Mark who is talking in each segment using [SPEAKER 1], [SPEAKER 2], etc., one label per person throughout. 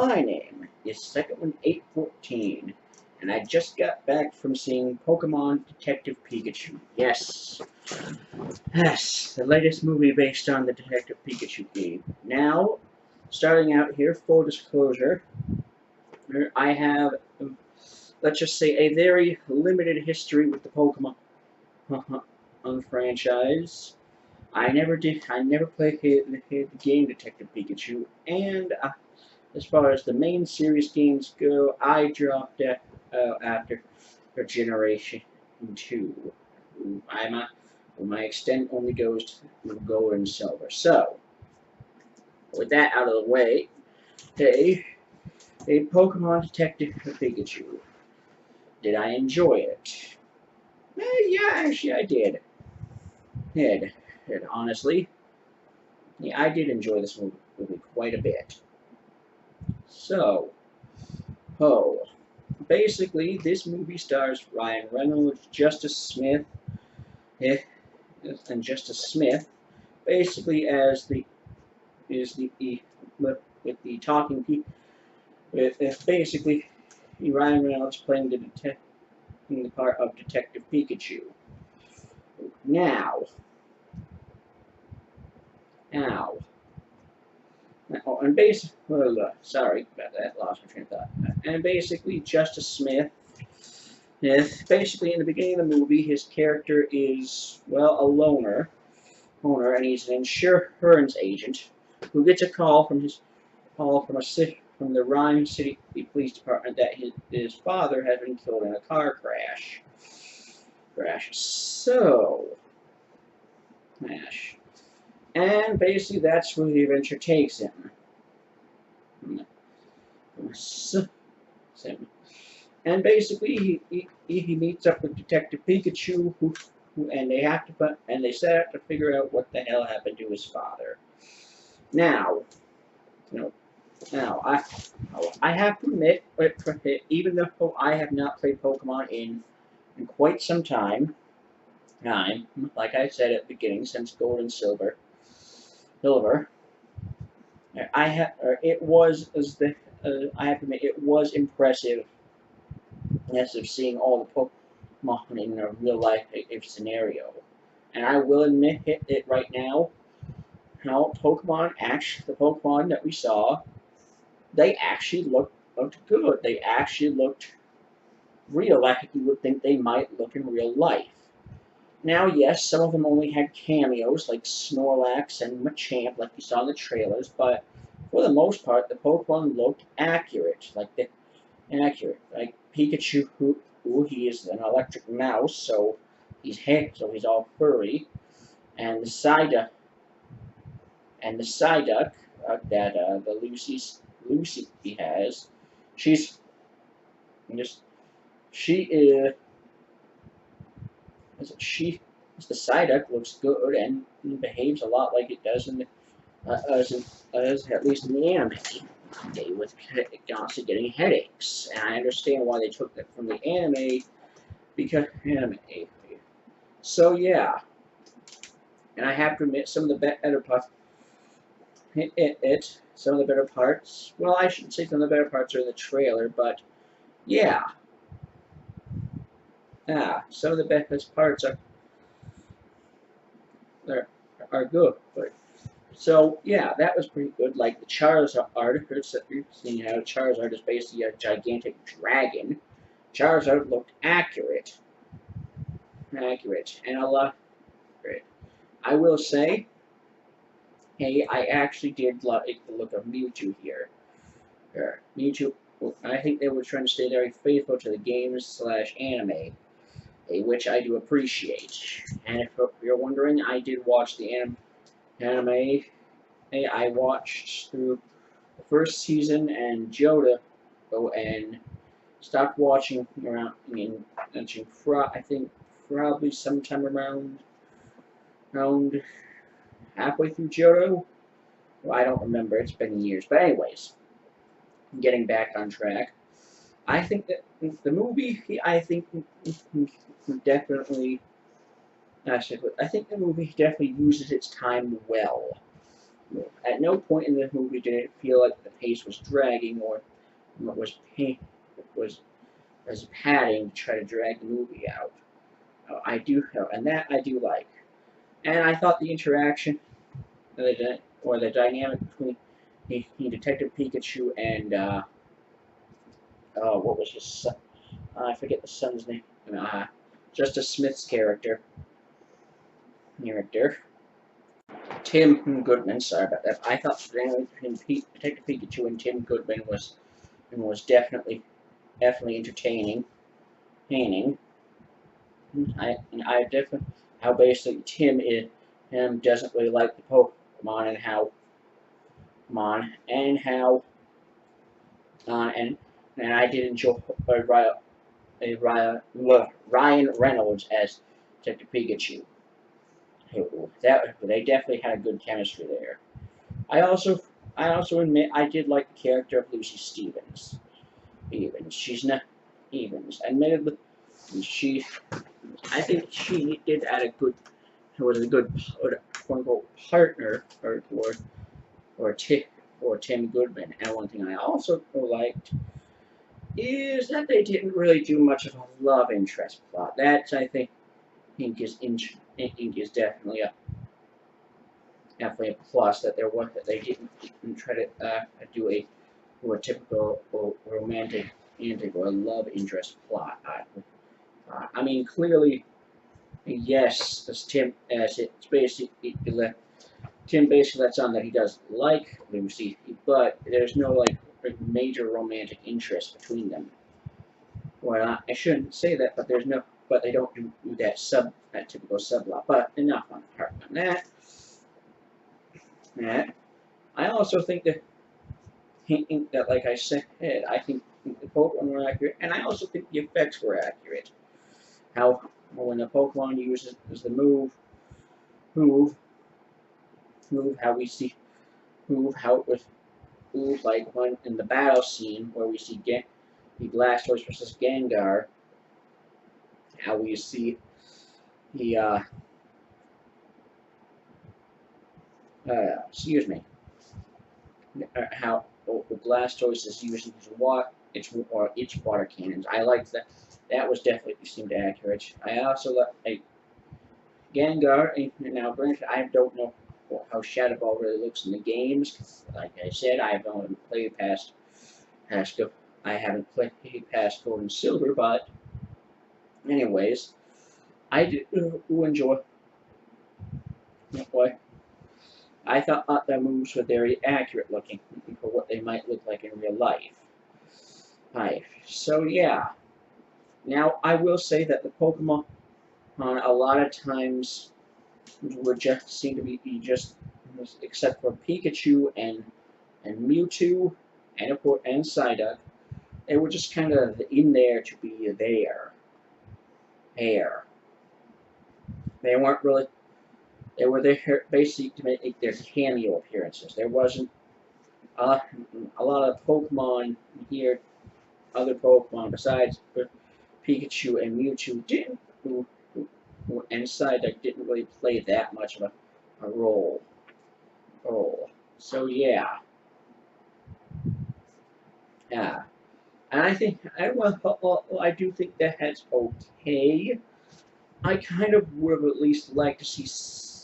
[SPEAKER 1] My name is Second One 814, and I just got back from seeing Pokemon Detective Pikachu. Yes, yes, the latest movie based on the Detective Pikachu game. Now, starting out here, full disclosure, I have, let's just say, a very limited history with the Pokemon franchise. I never played the game Detective Pikachu, and as far as the main series games go, I dropped after Generation 2. My extent only goes to Gold and Silver. So, with that out of the way, a Pokemon Detective Pikachu. Did I enjoy it? Yeah, actually I did. Honestly. Yeah, I did enjoy this movie quite a bit. So, basically, this movie stars Ryan Reynolds, Justice Smith, and Justice Smith, basically as with the talking people, with basically Ryan Reynolds playing the part of Detective Pikachu. Now, and basically, sorry about that, lost my train of thought. And basically, Justice Smith. Basically, in the beginning of the movie, his character is, well, a loner, and he's an insurance agent who gets a call from from the Rhyme City Police Department that his father has been killed in a car crash. And basically, that's where the adventure takes him. And basically, he meets up with Detective Pikachu, and they set out to figure out what the hell happened to his father. Now, I have to admit, even though I have not played Pokemon in quite some time, like I said at the beginning, since Gold and Silver, I have I have to admit it was impressive. Yes, of seeing all the Pokemon in a real life scenario, and I will admit it right now. How the Pokemon that we saw, they actually looked good. They actually looked real, like you would think they might look in real life. Now, yes, some of them only had cameos, like Snorlax and Machamp, like you saw in the trailers, but for the most part, the Pokemon looked accurate. Like Pikachu, who he is an electric mouse, so he's all furry, and the Psyduck, that the Lucy has, she's just she is. The Psyduck looks good and behaves a lot like it does in the, as at least in the anime. With constantly getting headaches, and I understand why they took that from the anime, because anime. So yeah, and I have to admit some of the better parts. Some of the better parts. Well, I shouldn't say some of the better parts are in the trailer, but yeah. Some of the best parts are good. But so yeah, that was pretty good. Like the Charizard, seeing how Charizard is basically a gigantic dragon. Charizard looked accurate, and a lot. I will say, hey, I actually did like the look of Mewtwo here. Mewtwo, I think they were trying to stay very faithful to the games/anime. Which I do appreciate. And if you're wondering, I did watch the anime. I watched through the first season and Johto, and stopped watching around. I think probably sometime around halfway through Johto. Well, I don't remember. It's been years. But anyways, getting back on track. I think that the movie, definitely, I think the movie definitely uses its time well. At no point in the movie did it feel like the pace was dragging or was was padding to try to drag the movie out. I do, and that I do like. And I thought the interaction, or the dynamic between Detective Pikachu and what was his son? I forget the son's name. Justice Smith's character. Tim Goodman. Sorry about that. I thought the dynamic between Detective Pikachu and Tim Goodman was definitely entertaining. I definitely how basically Tim doesn't really like the Pokemon and how and I did enjoy Ryan Reynolds as Detective Pikachu. They definitely had a good chemistry there. I also I also admit I did like the character of Lucy Stevens. She's not Evans. Admittedly, she I think she did add a good was a good quote unquote partner or Tim Goodman. And one thing I also liked is that they didn't really do much of a love interest plot. That I think is definitely a plus that they didn't try to do a typical romantic or love interest plot. I mean, clearly, yes, it's basically Tim basically lets on that he does like Lucy, but there's no like major romantic interest between them. Well, I shouldn't say that, but they don't do that typical subplot. But enough on that. That I also think that, like I said, I think the Pokemon were accurate, and I also think the effects were accurate. How when the Pokemon uses the move, how we see how it was like when in the battle scene where we see the Blastoise versus Gengar, how we see the excuse me, how the Blastoise is using its water cannons. I liked that. That was definitely seemed accurate. I also like Gengar. Now, granted, I don't know how Shadow Ball really looks in the games. Like I said, I have only played past I haven't played past Gold and Silver, but anyways, I do enjoy what I thought the moves were very accurate looking for what they might look like in real life. So yeah. Now I will say that the Pokemon a lot of times would just seem to be just except for Pikachu and Mewtwo and Psyduck, they were just kind of in there to be there. They weren't really. They were there basically to make their cameo appearances. There wasn't a lot of Pokemon here. Other Pokemon besides Pikachu and Mewtwo and Psyduck didn't really play that much of a role. So yeah. Yeah. And I think I do think that's okay. I kind of would have at least liked to see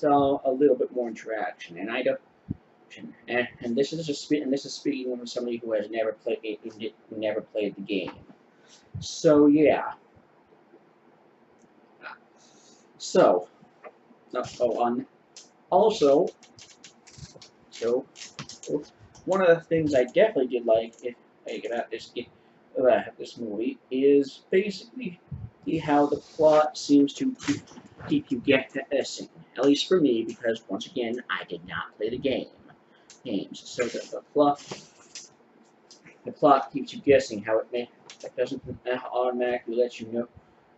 [SPEAKER 1] a little bit more interaction, and I don't. And this is speaking from somebody who has never played the game. So yeah. So also so one of the things I definitely did like about this movie is basically how the plot seems to keep you guessing. At least for me, because once again, I did not play the games. So the plot keeps you guessing how it doesn't automatically let you know.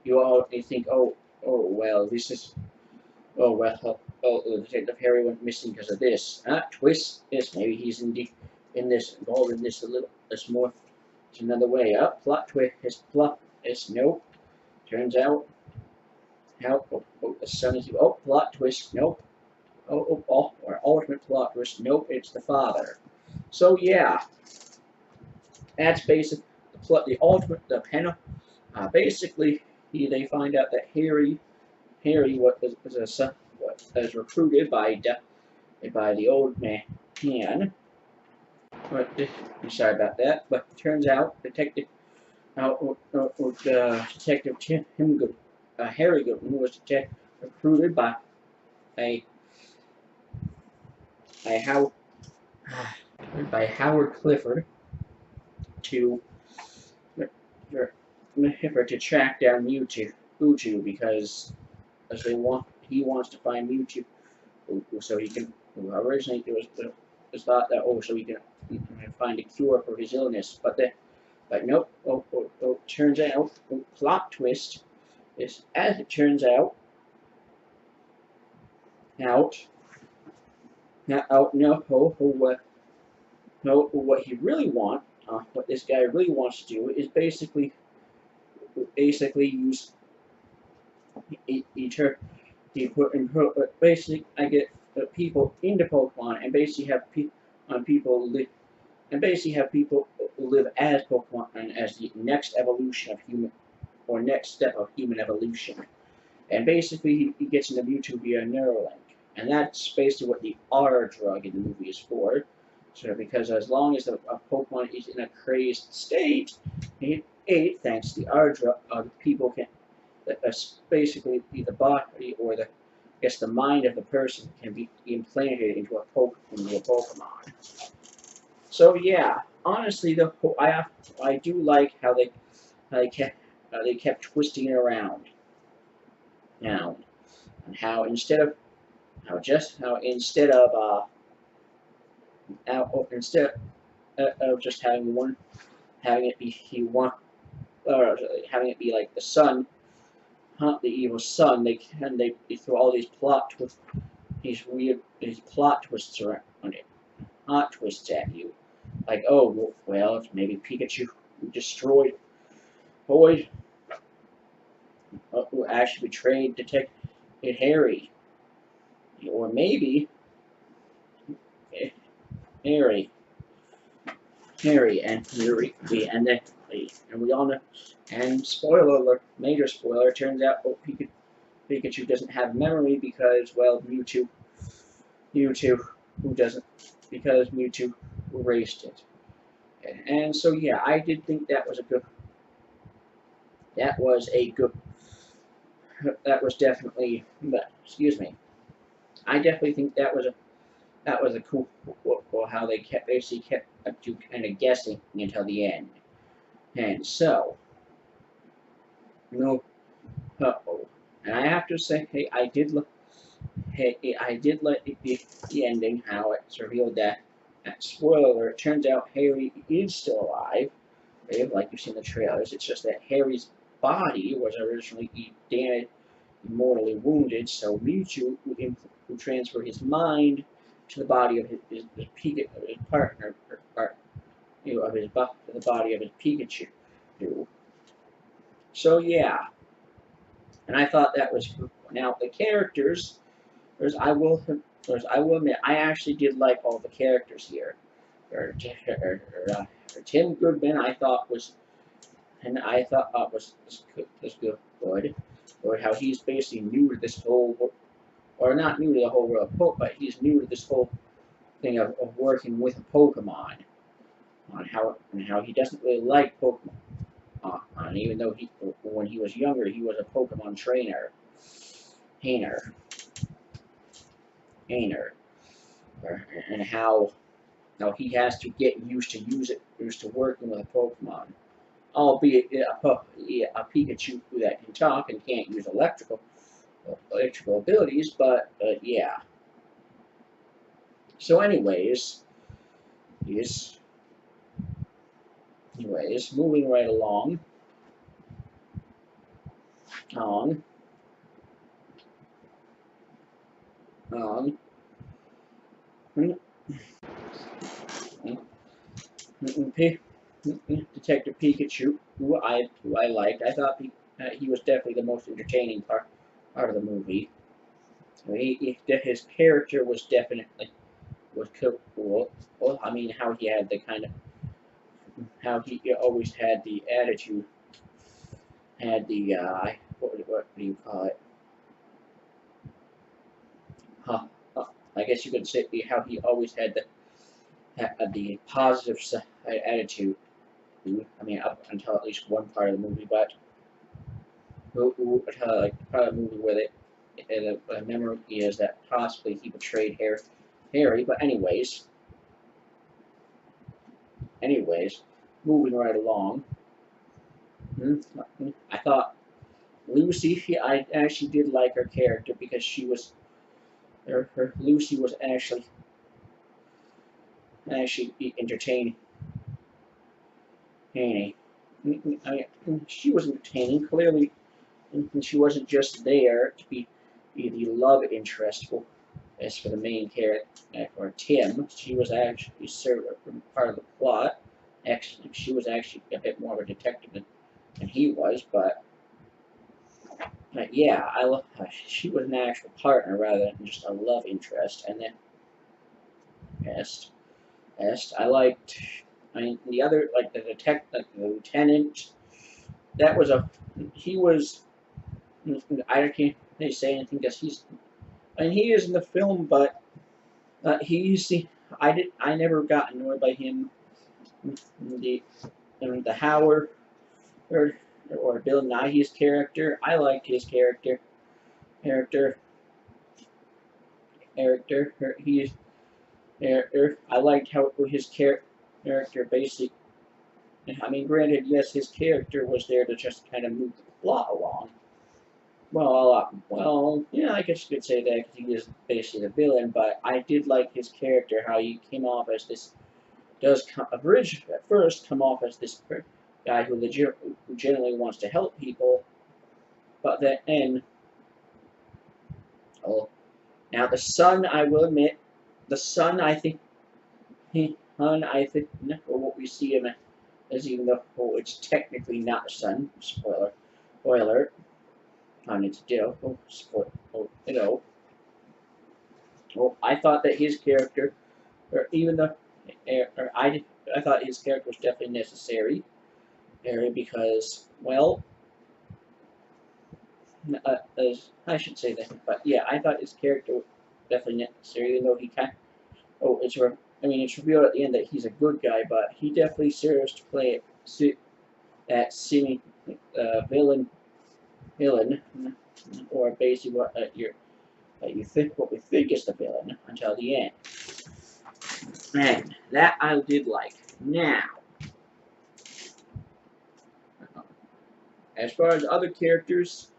[SPEAKER 1] You think, well, this is Detective Harry went missing because of this. Twist this. Maybe he's involved in this a little. This more. It's another way up. Plot twist. His plot is nope. Turns out, the son is plot twist. Nope. or ultimate plot twist. Nope, it's the father. So yeah, that's basically the plot. The ultimate, the pen. Basically, they find out that Harry, was a son, was recruited by the old man. But sorry about that. But it turns out Detective Tim Good, Harry Goodman was recruited a by How by Howard Clifford to to track down Mewtwo because as he wants to find Mewtwo so he can originally it was thought that so he can find a cure for his illness, but nope. Turns out plot twist is as it turns out no no what he really what this guy really wants to do is basically use each he put in basically I get people into Pokemon and basically have people live and basically have people live as Pokemon and as the next evolution of human or next step of human evolution. And basically he gets into Mewtwo via Neuralink. And that's basically what the R drug in the movie is for. So because as long as a Pokemon is in a crazed state, thanks to the R drug, people can basically the body or the mind of the person can be implanted into a Pokemon. So yeah, honestly, I do like how they kept twisting it around now, and how instead of instead of just having it be having it be like the son, the evil son, they throw all these plot twists around it, plot twists at you, like well maybe Pikachu destroyed boy who actually betrayed Detective Harry, or maybe Harry, and then and we all know. And spoiler alert, major spoiler, turns out Pikachu doesn't have memory because well Mewtwo who doesn't because Mewtwo erased it. And so yeah, I did think that was a good that was definitely excuse me. I definitely think that was a cool well, how they basically kept you kind of guessing until the end. And so, no, and I have to say, I did like the ending how it's revealed that, spoiler alert, it turns out Harry is still alive, like you've seen in the trailers. It's just that Harry's body was originally damaged, mortally wounded, so Mewtwo, who transferred his mind to the body of his partner, of the body of his Pikachu. So yeah, and I thought that was cool. Now the characters, I will admit, I actually did like all the characters here. Tim Goodman, I thought was good. Or how he's basically new to this whole, or not new to the whole world, but he's new to this whole thing of working with a Pokemon. On how he doesn't really like Pokemon. And even though when he was younger, he was a Pokemon trainer. Trainer. And how he has to get used to working with a Pokemon. Albeit a Pikachu that can talk and can't use electrical abilities, but yeah. So anyways, moving right along. On. Detective Pikachu, who I liked. I thought he was definitely the most entertaining part of the movie. his character was definitely cool. Well, I mean, how he had the kind of how he always had the attitude, had the what do you call it? Huh, I guess you could say how he always had the positive attitude. I mean, up until at least one part of the movie, but like part of the movie where the memory is that possibly he betrayed Harry. But anyways, moving right along. I thought Lucy, I actually did like her character because she was, her Lucy was actually entertaining. I mean, she was entertaining. Clearly, and she wasn't just there to be the love interest as for the main character for Tim. She was actually part of the plot. Actually, she was actually a bit more of a detective than he was, but yeah, I love her. She was an actual partner rather than just a love interest. And then I liked. I mean, the other like the detective, like the lieutenant. That was he was. I can't really say anything because he's. I mean, he is in the film, but he's. I never got annoyed by him. The Howard or Bill Nighy's character. I liked his character. Character. He's I liked how his character basically. I mean, granted, yes, his character was there to just kind of move the plot along. Well, yeah, I guess you could say that because he is basically the villain. But I did like his character, how he came off as this at first come off as this guy who generally wants to help people, but then oh, now the son, I will admit, the son, I think or what we see him as, even though it's technically not the son. Spoiler. I need to do. I thought that his character, or even though, I thought his character was definitely necessary, because, well, I should say that, but yeah, I thought his character was definitely necessary, even though he kind. It's revealed at the end that he's a good guy, but he definitely serves to play that seeming villain, or basically what we think is the villain until the end. And that I did like. Now, as far as other characters,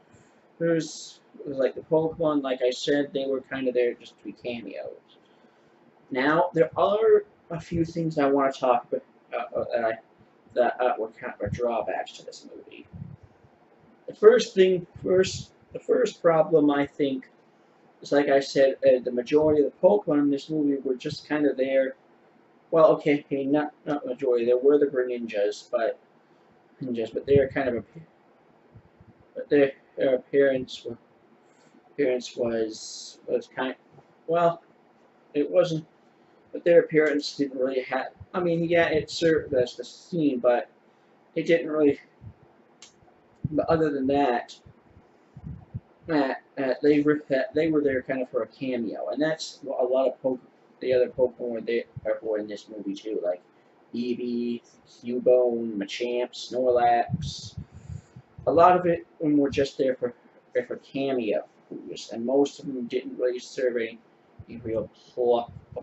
[SPEAKER 1] there's like the Pokemon, like I said, they were kind of there just to be cameos. Now, there are a few things I want to talk about that were kind of drawbacks to this movie. The first problem I think is, like I said, the majority of the Pokemon in this movie were just kind of there. Well, okay, not majority. There were the Greninjas, but they are kind of but their appearance was kind. Well, it wasn't. But their appearance didn't really have. I mean, yeah, it served as the scene, but it didn't really. But other than that, they were there kind of for a cameo, and that's what a lot of the other Pokemon were there for in this movie too, like Eevee, Cubone, Machamp, Snorlax. A lot of it were just there for cameos, and most of them didn't really serve a real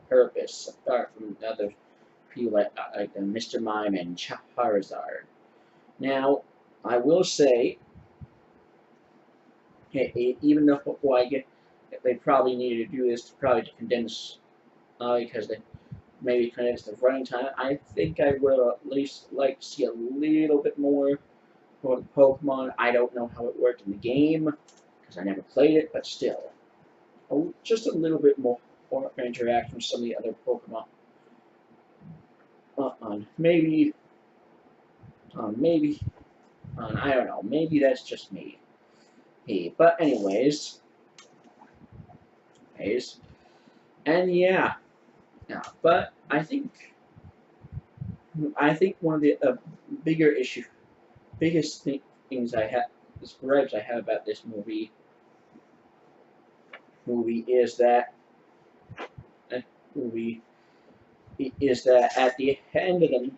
[SPEAKER 1] purpose apart from the other few like Mr. Mime and Charizard. Now, I will say, even though they probably needed to do this to condense, because they maybe condense the running time, I think I would at least like to see a little bit more for the Pokemon. I don't know how it worked in the game because I never played it, but still, just a little bit more interaction with some of the other Pokemon. Maybe, I don't know. Maybe that's just me. But anyways, Anyways, and yeah, but I think one of the biggest things I have, gripes I have about this movie is that uh, movie is that at the end of the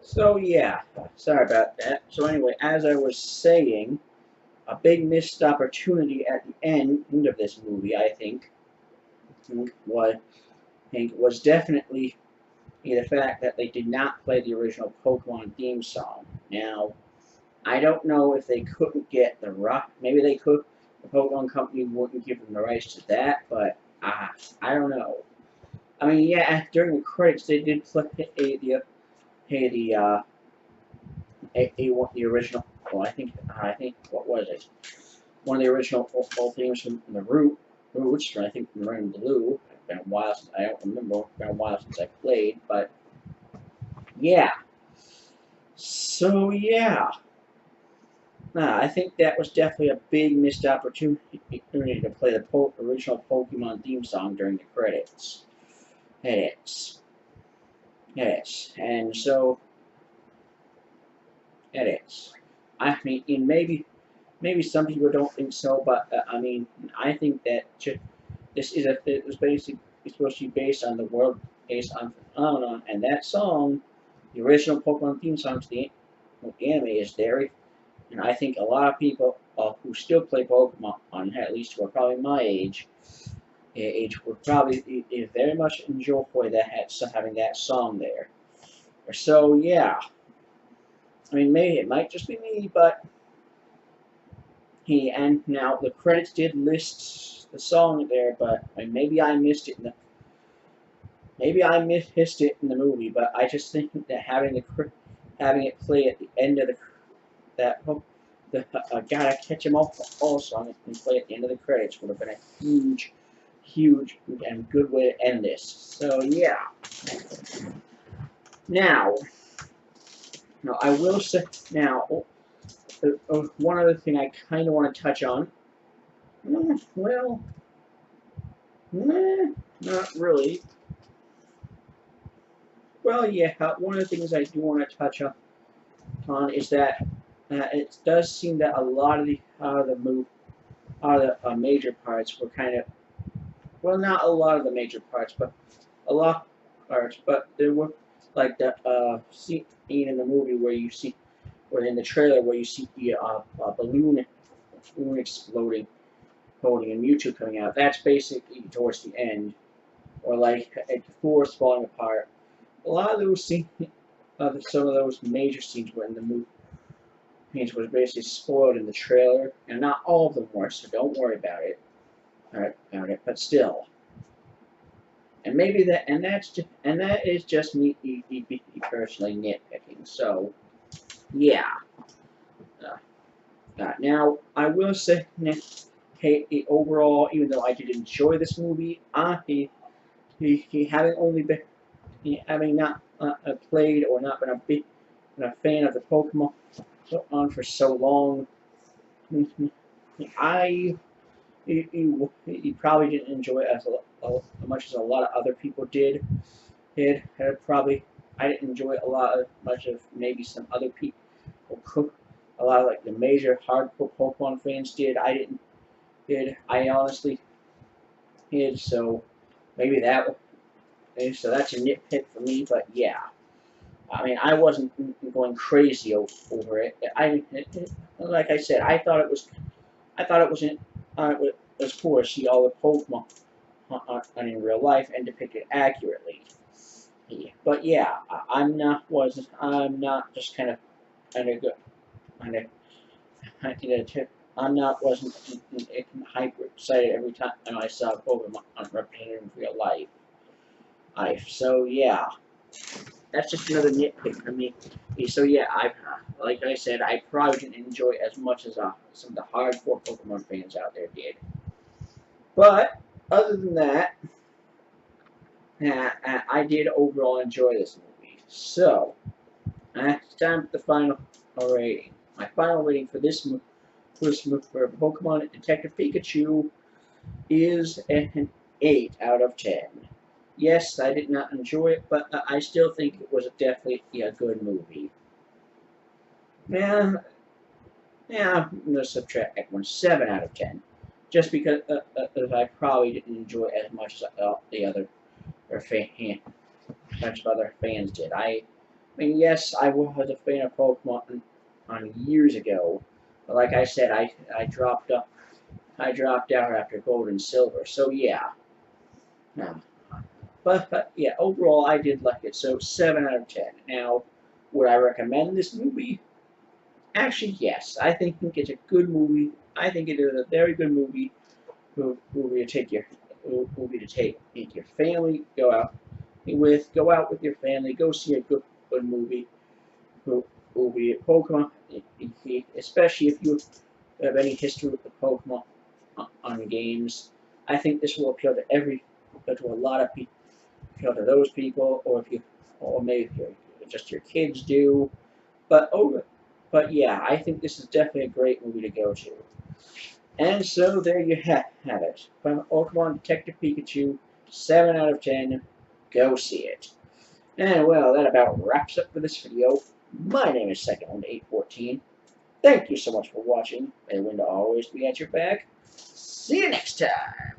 [SPEAKER 1] so yeah, sorry about that. So anyway, as I was saying, a big missed opportunity at the end of this movie, was was definitely the fact that they did not play the original Pokemon theme song. Now, I don't know if they couldn't get the rock. Maybe they could. The Pokemon Company wouldn't give them the rights to that, but I don't know. I mean, yeah, during the credits they did play the original. Well, I think what was it? One of the original full themes from the Roots, I think from Red and Blue. It's been a while since I don't remember. It's been a while since I played, but yeah. So yeah, I think that was definitely a big missed opportunity to play the original Pokemon theme song during the credits. Edits, edits, and so edits. I mean, maybe some people don't think so, but I mean, I think that it was basically it's supposed to be based on the world based on phenomenon, and that song, the original Pokemon theme song to the anime is very, and I think a lot of people who still play Pokemon, at least who are probably my age would probably very much enjoy having that song there. So yeah, I mean maybe it might just be me, but and now the credits did list the song there, but I mean, maybe I missed it missed it in the movie, but I just think that having it play at the end of that the Gotta Catch 'Em All song and play at the end of the credits would have been a huge and good way to end this. So yeah. Now, I will say one other thing I kind of want to touch on. Well, not really. Well, yeah. One of the things I do want to touch on is that it does seem that a lot of the major parts were kind of, well, not a lot of the major parts, but a lot of parts, but there were like the scene in the movie where you see, or in the trailer where you see the balloon exploding and Mewtwo coming out. That's basically towards the end, or like the forest falling apart. A lot of those scenes, some of those major scenes were in the movie. Scenes was basically spoiled in the trailer, and not all of them were, so don't worry about it. But still, and maybe that is just me personally nitpicking. So, yeah. Now I will say, hey, overall, even though I did enjoy this movie, having only been having not played or not been a fan of the Pokemon on for so long, I he probably didn't enjoy it as much as a lot of other people did. Probably I didn't enjoy it much of maybe some other people. A lot of like the major hardcore Pokemon fans did. I didn't. I honestly did. So maybe so that's a nitpick for me. But yeah, I mean I wasn't going crazy over it. Like I said, I thought it was it was cool to see all the Pokemon in real life and depicted accurately. Yeah. But yeah, I'm not just kind of kind of I'm not wasn't hyper excited every time I saw Pokemon represented in real life. So yeah, that's just another nitpick for me. So yeah, like I said, I probably didn't enjoy it as much as some of the hardcore Pokemon fans out there did. But other than that, I did overall enjoy this movie. So it's time for the final rating. My final rating for this for Pokemon Detective Pikachu is an 8 out of 10. Yes, I did not enjoy it, but I still think it was definitely a good movie. Yeah, I'm going to subtract that one, 7 out of 10. Just because I probably didn't enjoy it as much as the other bunch of other fans did. I mean, yes, I was a fan of Pokemon on years ago, but like I said, I dropped up, I dropped out after Gold and Silver. So yeah, no. But yeah, overall I did like it. So 7 out of 10. Now, would I recommend this movie? Actually, yes. I think it's a good movie. I think it is a very good movie. Movie to take your movie to take your family, go out with your family, go see a good movie. Movie Pokemon, especially if you have any history with the Pokemon on games. I think this will appeal to a lot of people, appeal to those people, or maybe just your kids do. But but yeah, I think this is definitely a great movie to go to. And so there you have it. Pokemon Detective Pikachu, 7 out of 10. Go see it. And well, that about wraps up for this video. My name is Second814. Thank you so much for watching. Reelwind will always be at your back. See you next time.